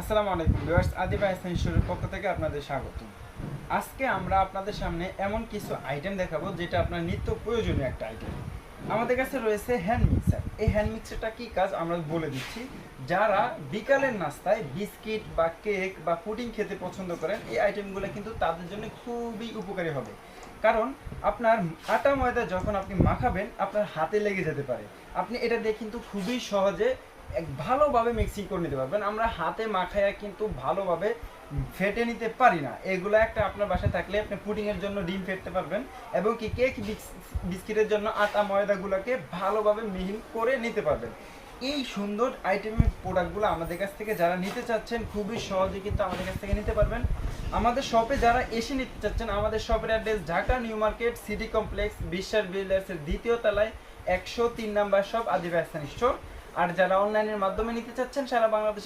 আসসালামু আলাইকুম ভিউয়ার্স, আদিবা হাসান স্টোরের পক্ষ থেকে আপনাদের স্বাগত। আজকে আমরা আপনাদের সামনে এমন কিছু আইটেম দেখাবো যেটা আপনার নিত্য প্রয়োজনীয় একটা আইটেম। আমাদের কাছে রয়েছে হ্যান্ড মিক্সার। এই হ্যান্ড মিক্সারটা কি কাজ আমরা বলে দিচ্ছি। যারা বিকালের নাস্তায় বিস্কিট বা কেক বা পুডিং খেতে পছন্দ করেন, এই আইটেমগুলো কিন্তু তাদের জন্য খুবই উপকারী হবে। কারণ আপনার আটা ময়দা যখন আপনি মাখাবেন আপনার হাতে লেগে যেতে পারে। আপনি এটা দিয়ে কিন্তু খুবই সহজে ভালোভাবে মিক্সিং করে নিতে পারবেন। আমরা হাতে মাখায়া কিন্তু ভালোভাবে ফেটে নিতে পারি না। এগুলো একটা আপনার বাসায় থাকলে আপনি পুডিংয়ের জন্য ডিম ফেটতে পারবেন, এবং কি কেক বিস্কিটের জন্য আটা ময়দাগুলোকে ভালোভাবে মিহি করে নিতে পারবেন। এই সুন্দর আইটেমের প্রোডাক্টগুলো আমাদের কাছ থেকে যারা নিতে চাচ্ছেন খুবই সহজে কিন্তু আমাদের কাছ থেকে নিতে পারবেন। আমাদের শপে যারা এসে নিতে চাচ্ছেন, আমাদের শপের address Dhaka new market city complex Biswas বিল্ডার্সের দ্বিতীয় তলায় 103 number shop Adiba Hasan store. আর যারা অনলাইনের মাধ্যমে নিতে চাচ্ছেন সারা বাংলাদেশে